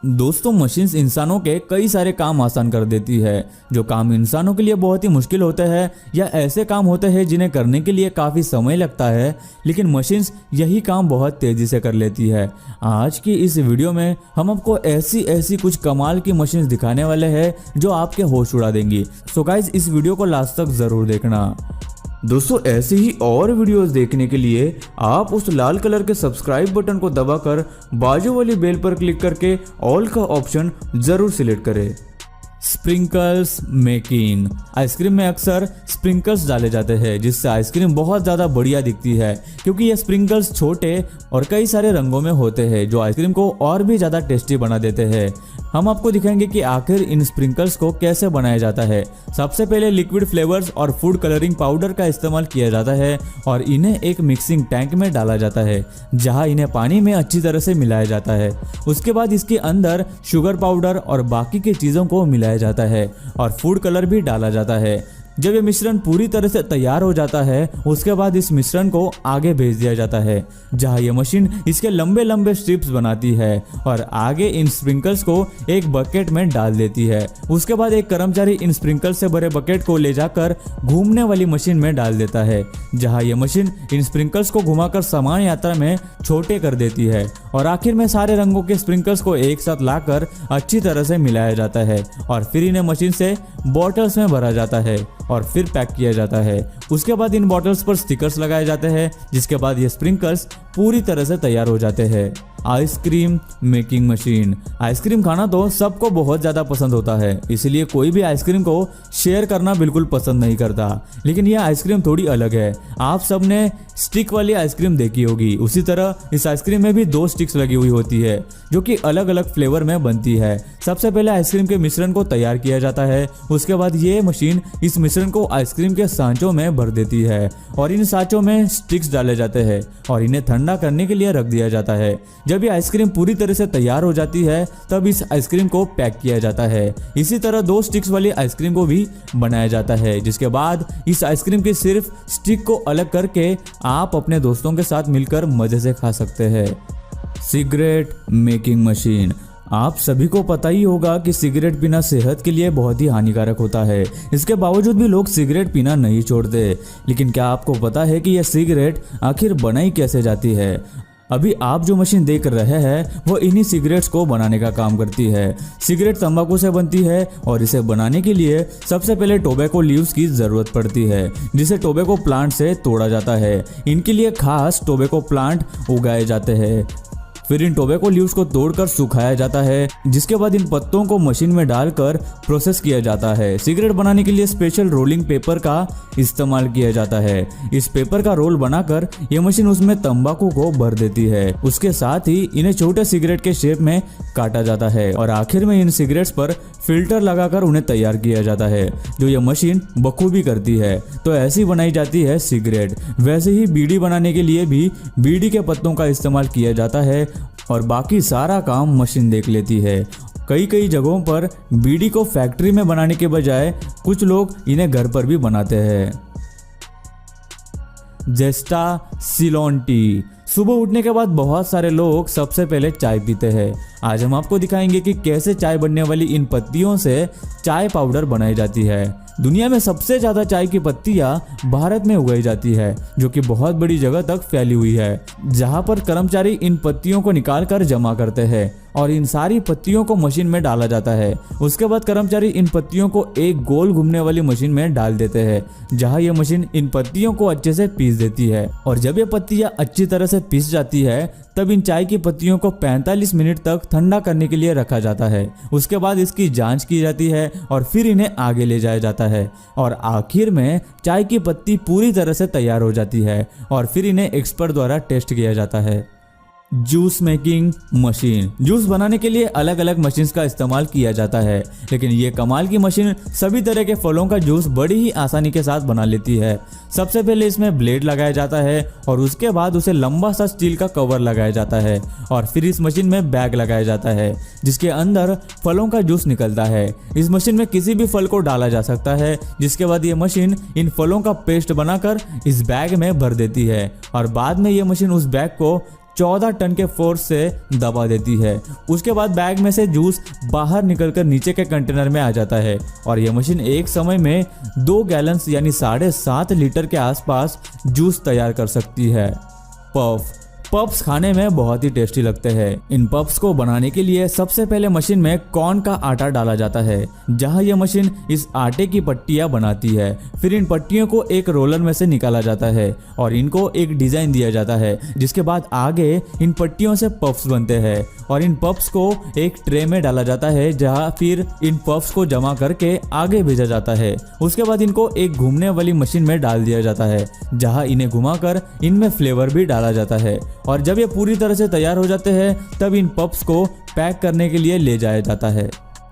दोस्तों, मशीन्स इंसानों के कई सारे काम आसान कर देती है। जो काम इंसानों के लिए बहुत ही मुश्किल होते हैं या ऐसे काम होते हैं जिन्हें करने के लिए काफ़ी समय लगता है, लेकिन मशीन्स यही काम बहुत तेज़ी से कर लेती है। आज की इस वीडियो में हम आपको ऐसी कुछ कमाल की मशीन्स दिखाने वाले हैं जो आपके होश उड़ा देंगी। सो गाइस, इस वीडियो को लास्ट तक ज़रूर देखना। दोस्तों, ऐसे ही और वीडियोस देखने के लिए आप उस लाल कलर के सब्सक्राइब बटन को दबाकर बाजू वाली बेल पर क्लिक करके ऑल का ऑप्शन जरूर सिलेक्ट करें। Sprinkles making. आइसक्रीम में अक्सर स्प्रिंकल्स डाले जाते हैं जिससे आइसक्रीम बहुत ज़्यादा बढ़िया दिखती है, क्योंकि ये स्प्रिंकल्स छोटे और कई सारे रंगों में होते हैं जो आइसक्रीम को और भी ज़्यादा टेस्टी बना देते हैं। हम आपको दिखाएंगे कि आखिर इन स्प्रिंकल्स को कैसे बनाया जाता है। सबसे पहले लिक्विड फ्लेवर्स और फूड कलरिंग पाउडर का इस्तेमाल किया जाता है और इन्हें एक मिक्सिंग टैंक में डाला जाता है जहां इन्हें पानी में अच्छी तरह से मिलाया जाता है। उसके बाद इसके अंदर शुगर पाउडर और बाकी की चीज़ों को मिलाया जाता है और फूड कलर भी डाला जाता है। जब ये मिश्रण पूरी तरह से तैयार हो जाता है, उसके बाद इस मिश्रण को आगे भेज दिया जाता है जहां ये मशीन इसके लंबे लंबे स्ट्रिप्स बनाती है और आगे इन स्प्रिंकल्स को एक बकेट में डाल देती है। उसके बाद एक कर्मचारी इन स्प्रिंकल्स से भरे बकेट को ले जाकर घूमने वाली मशीन में डाल देता है जहां ये मशीन इन स्प्रिंकल्स को घुमाकर समान यात्रा में छोटे कर देती है और आखिर में सारे रंगों के स्प्रिंकल्स को एक साथ लाकर अच्छी तरह से मिलाया जाता है और फिर इन्हें मशीन से बॉटल्स में भरा जाता है और फिर पैक किया जाता है। उसके बाद इन बॉटल्स पर स्टिकर्स लगाए जाते हैं जिसके बाद ये स्प्रिंकल्स पूरी तरह से तैयार हो जाते हैं। Ice cream making machine. आइसक्रीम खाना तो सबको बहुत ज़्यादा पसंद होता है, इसलिए कोई भी आइसक्रीम को शेयर करना बिल्कुल पसंद नहीं करता, लेकिन यह आइसक्रीम थोड़ी अलग है। आप सबने स्टिक वाली आइसक्रीम देखी होगी, उसी तरह इस आइसक्रीम में भी 2 स्टिक्स लगी हुई होती है जो कि अलग अलग फ्लेवर में बनती है। सबसे पहले आइसक्रीम के मिश्रण को तैयार किया जाता है, उसके बाद ये मशीन इस मिश्रण को आइसक्रीम के सांचों में भर देती है और इन सांचों में स्टिक्स डाले जाते हैं और इन्हें ठंडा करने के लिए रख दिया जाता है। जब ये आइसक्रीम पूरी तरह से तैयार हो जाती है तब इस आइसक्रीम को पैक किया जाता है। इसी तरह 2 स्टिक्स वाली आइसक्रीम को भी बनाया जाता है, जिसके बाद इस आइसक्रीम की सिर्फ स्टिक को अलग करके आप अपने दोस्तों के साथ मिलकर मजे से खा सकते हैं। Cigarette making machine. आप सभी को पता ही होगा कि सिगरेट पीना सेहत के लिए बहुत ही हानिकारक होता है। इसके बावजूद भी लोग सिगरेट पीना नहीं छोड़ते, लेकिन क्या आपको पता है कि यह सिगरेट आखिर बनाई कैसे जाती है? अभी आप जो मशीन देख रहे हैं वो इन्हीं सिगरेट्स को बनाने का काम करती है। सिगरेट तंबाकू से बनती है और इसे बनाने के लिए सबसे पहले टोबैको लीव्स की जरूरत पड़ती है जिसे टोबैको प्लांट से तोड़ा जाता है। इनके लिए खास टोबैको प्लांट उगाए जाते हैं। फिर इन टोबैको लीव्स को तोड़कर सुखाया जाता है, जिसके बाद इन पत्तों को मशीन में डालकर प्रोसेस किया जाता है। सिगरेट बनाने के लिए स्पेशल रोलिंग पेपर का इस्तेमाल किया जाता है। इस पेपर का रोल बनाकर यह मशीन उसमें तंबाकू को भर देती है। उसके साथ ही इन्हें छोटे सिगरेट के शेप में काटा जाता है और आखिर में इन सिगरेट्स पर फिल्टर लगाकर उन्हें तैयार किया जाता है, जो यह मशीन बखूबी करती है। तो ऐसी बनाई जाती है सिगरेट। वैसे ही बीड़ी बनाने के लिए भी बीड़ी के पत्तों का इस्तेमाल किया जाता है और बाकी सारा काम मशीन देख लेती है। कई जगहों पर बीड़ी को फैक्ट्री में बनाने के बजाय कुछ लोग इन्हें घर पर भी बनाते हैं। जेस्टा सिलोन टी। सुबह उठने के बाद बहुत सारे लोग सबसे पहले चाय पीते हैं। आज हम आपको दिखाएंगे कि कैसे चाय बनने वाली इन पत्तियों से चाय पाउडर बनाई जाती है। दुनिया में सबसे ज्यादा चाय की पत्तियां भारत में उगाई जाती है, जो कि बहुत बड़ी जगह तक फैली हुई है, जहां पर कर्मचारी इन पत्तियों को निकाल कर जमा करते हैं और इन सारी पत्तियों को मशीन में डाला जाता है। उसके बाद कर्मचारी इन पत्तियों को एक गोल घूमने वाली मशीन में डाल देते हैं, जहां यह मशीन इन पत्तियों को अच्छे से पीस देती है और जब ये पत्तियां अच्छी तरह से पीस जाती है तब इन चाय की पत्तियों को 45 मिनट तक ठंडा करने के लिए रखा जाता है। उसके बाद इसकी जांच की जाती है और फिर इन्हें आगे ले जाया जाता है और आखिर में चाय की पत्ती पूरी तरह से तैयार हो जाती है और फिर इन्हें एक्सपर्ट द्वारा टेस्ट किया जाता है। Juice making machine. जूस बनाने के लिए अलग अलग मशीन्स का इस्तेमाल किया जाता है, लेकिन ये कमाल की मशीन सभी तरह के फलों का जूस बड़ी ही आसानी के साथ बना लेती है। सबसे पहले इसमें ब्लेड लगाया जाता है और उसके बाद उसे लंबा सा स्टील का कवर लगाया जाता है और फिर इस मशीन में बैग लगाया जाता है जिसके अंदर फलों का जूस निकलता है। इस मशीन में किसी भी फल को डाला जा सकता है, जिसके बाद ये मशीन इन फलों का पेस्ट बनाकर इस बैग में भर देती है और बाद में ये मशीन उस बैग को 14 टन के फोर्स से दबा देती है। उसके बाद बैग में से जूस बाहर निकलकर नीचे के कंटेनर में आ जाता है और यह मशीन एक समय में 2 गैलन्स यानी 7.5 लीटर के आसपास जूस तैयार कर सकती है। पफ्स खाने में बहुत ही टेस्टी लगते हैं। इन पफ्स को बनाने के लिए सबसे पहले मशीन में कॉर्न का आटा डाला जाता है, जहां यह मशीन इस आटे की पट्टियां बनाती है। फिर इन पट्टियों को एक रोलर में से निकाला जाता है और इनको एक डिजाइन दिया जाता है, जिसके बाद आगे इन पट्टियों से पफ्स बनते हैं और इन पफ्स को एक ट्रे में डाला जाता है, जहां फिर इन पफ्स को जमा करके आगे भेजा जाता है। उसके बाद इनको एक घूमने वाली मशीन में डाल दिया जाता है, जहां इन्हें घुमाकर इनमें फ्लेवर भी डाला जाता है और जब ये पूरी तरह से तैयार हो जाते हैं तब इन पफ्स को पैक करने के लिए ले जाया जाता है।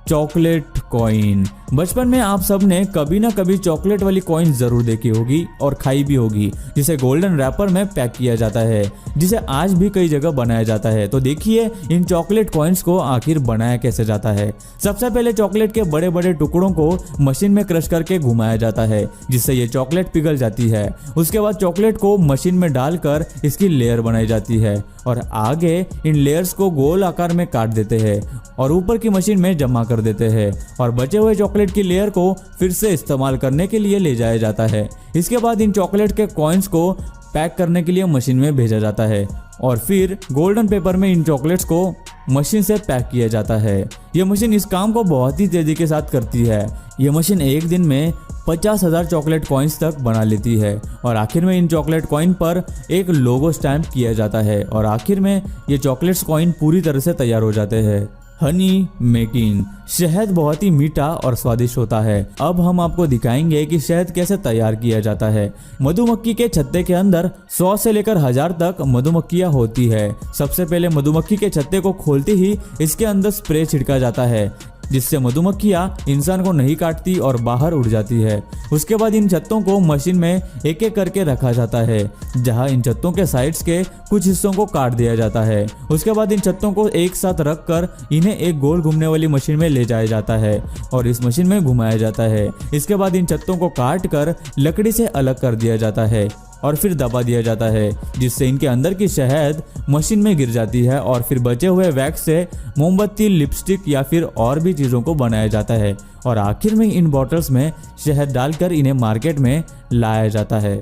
Chocolate coin. बचपन में आप सब ने कभी ना कभी चॉकलेट वाली कॉइन जरूर देखी होगी और खाई भी होगी, जिसे गोल्डन रैपर में पैक किया जाता है, जिसे आज भी कई जगह बनाया जाता है। तो देखिए इन चॉकलेट कॉइन्स को आखिर बनाया कैसे जाता है। सबसे पहले चॉकलेट के बड़े बड़े टुकड़ों को मशीन में क्रश करके घुमाया जाता है, जिससे ये चॉकलेट पिघल जाती है। उसके बाद चॉकलेट को मशीन में डालकर इसकी लेयर बनाई जाती है और आगे इन लेयर्स को गोल आकार में काट देते हैं और ऊपर की मशीन में जमा कर देते हैं और बचे हुए चॉकलेट की लेयर को फिर से इस्तेमाल करने के लिए ले जाया जाता है। इसके बाद इन चॉकलेट के कॉइन्स को पैक करने के लिए मशीन में भेजा जाता है और फिर गोल्डन पेपर में इन चॉकलेट्स को मशीन से पैक किया जाता है। यह मशीन इस काम को बहुत ही तेजी के साथ करती है। यह मशीन एक दिन में 50,000 चॉकलेट कॉइन्स तक बना लेती है और आखिर में इन चॉकलेट कॉइन पर एक लोगो स्टैम्प किया जाता है और आखिर में ये चॉकलेट्स कॉइन पूरी तरह से तैयार हो जाते हैं। हनी मेकिंग। शहद बहुत ही मीठा और स्वादिष्ट होता है। अब हम आपको दिखाएंगे कि शहद कैसे तैयार किया जाता है। मधुमक्खी के छत्ते के अंदर 100 से लेकर 1000 तक मधुमक्खियां होती है। सबसे पहले मधुमक्खी के छत्ते को खोलते ही इसके अंदर स्प्रे छिड़का जाता है, जिससे मधुमक्खियां इंसान को नहीं काटती और बाहर उड़ जाती है। उसके बाद इन छत्तों को मशीन में एक एक करके रखा जाता है, जहां इन छत्तों के साइड्स के कुछ हिस्सों को काट दिया जाता है। उसके बाद इन छत्तों को एक साथ रखकर इन्हें एक गोल घूमने वाली मशीन में ले जाया जाता है और इस मशीन में घुमाया जाता है। इसके बाद इन छत्तों को काट कर लकड़ी से अलग कर दिया जाता है और फिर दबा दिया जाता है, जिससे इनके अंदर की शहद मशीन में गिर जाती है और फिर बचे हुए वैक्स से मोमबत्ती, लिपस्टिक या फिर और भी चीज़ों को बनाया जाता है और आखिर में इन बॉटल्स में शहद डालकर इन्हें मार्केट में लाया जाता है।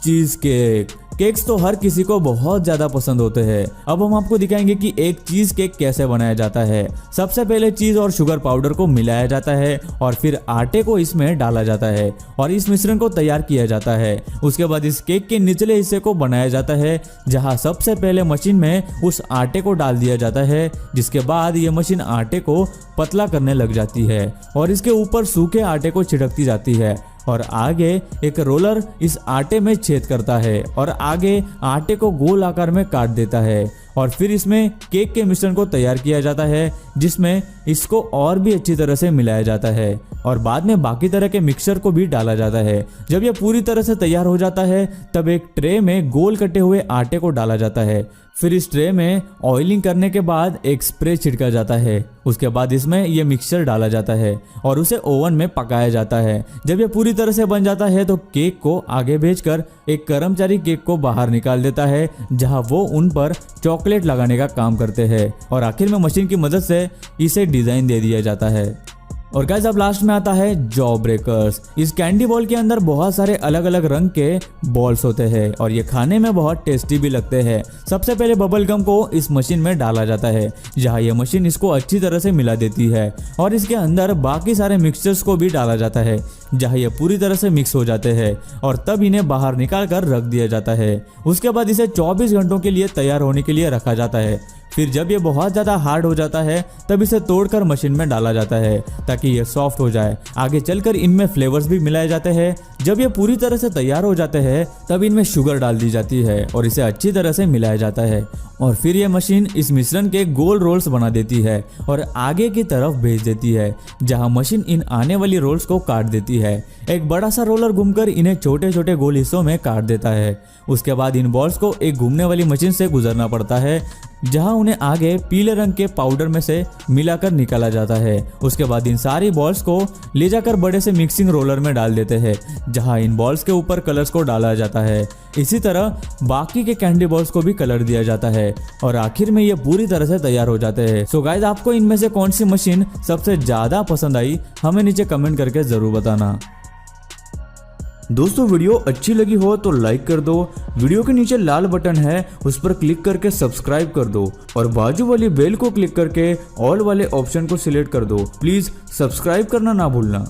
चीज़ केक्स तो हर किसी को बहुत ज़्यादा पसंद होते हैं। अब हम आपको दिखाएंगे कि एक चीज़ केक कैसे बनाया जाता है। सबसे पहले चीज़ और शुगर पाउडर को मिलाया जाता है और फिर आटे को इसमें डाला जाता है और इस मिश्रण को तैयार किया जाता है। उसके बाद इस केक के निचले हिस्से को बनाया जाता है, जहां सबसे पहले मशीन में उस आटे को डाल दिया जाता है, जिसके बाद ये मशीन आटे को पतला करने लग जाती है और इसके ऊपर सूखे आटे को छिड़कती जाती है और आगे एक रोलर इस आटे में छेद करता है और आगे आटे को गोल आकार में काट देता है और फिर इसमें केक के मिश्रण को तैयार किया जाता है, जिसमें इसको और भी अच्छी तरह से मिलाया जाता है और बाद में बाकी तरह के मिक्सचर को भी डाला जाता है। जब यह पूरी तरह से तैयार हो जाता है तब एक ट्रे में गोल कटे हुए आटे को डाला जाता है। फिर इस ट्रे में ऑयलिंग करने के बाद एक स्प्रे छिड़का जाता है। उसके बाद इसमें यह मिक्सचर डाला जाता है और उसे ओवन में पकाया जाता है। जब यह पूरी तरह से बन जाता है तो केक को आगे भेजकर एक कर्मचारी केक को बाहर निकाल देता है, जहां वो उन पर चॉकलेट लगाने का काम करते हैं और आखिर में मशीन की मदद से इसे डिजाइन दे दिया जाता है। और गाइस अब लास्ट में आता है जॉ ब्रेकर्स। इस कैंडी बॉल के अंदर बहुत सारे अलग अलग रंग के बॉल्स होते हैं और ये खाने में बहुत टेस्टी भी लगते हैं। सबसे पहले बबल गम को इस मशीन में डाला जाता है, जहां ये मशीन इसको अच्छी तरह से मिला देती है और इसके अंदर बाकी सारे मिक्सचर्स को भी डाला जाता है, जहां ये पूरी तरह से मिक्स हो जाते हैं और तब इन्हें बाहर निकाल कर रख दिया जाता है। उसके बाद इसे 24 घंटों के लिए तैयार होने के लिए रखा जाता है। फिर जब ये बहुत ज़्यादा हार्ड हो जाता है तब इसे तोड़कर मशीन में डाला जाता है ताकि ये सॉफ्ट हो जाए। आगे चलकर इनमें फ्लेवर्स भी मिलाए जाते हैं। जब ये पूरी तरह से तैयार हो जाते हैं तब इनमें शुगर डाल दी जाती है और इसे अच्छी तरह से मिलाया जाता है और फिर ये मशीन इस मिश्रण के गोल रोल्स बना देती है और आगे की तरफ भेज देती है, जहां मशीन इन आने वाली रोल्स को काट देती है। एक बड़ा सा रोलर घूमकर इन्हें छोटे छोटे गोल हिस्सों में काट देता है। उसके बाद इन बॉल्स को एक घूमने वाली मशीन से गुजरना पड़ता है, जहां उन्हें आगे पीले रंग के पाउडर में से मिलाकर निकाला जाता है। उसके बाद इन सारी बॉल्स को ले जाकर बड़े से मिक्सिंग रोलर में डाल देते हैं, जहां इन बॉल्स के ऊपर कलर्स को डाला जाता है। इसी तरह बाकी के कैंडी बॉल्स को भी कलर दिया जाता है और आखिर में ये पूरी तरह से तैयार हो जाते हैं। सो गाइस, आपको इनमें से कौन सी मशीन सबसे ज्यादा पसंद आई हमें नीचे कमेंट करके जरूर बताना। दोस्तों, वीडियो अच्छी लगी हो तो लाइक कर दो, वीडियो के नीचे लाल बटन है उस पर क्लिक करके सब्सक्राइब कर दो और बाजू वाली बेल को क्लिक करके ऑल वाले ऑप्शन को सिलेक्ट कर दो। प्लीज सब्सक्राइब करना ना भूलना।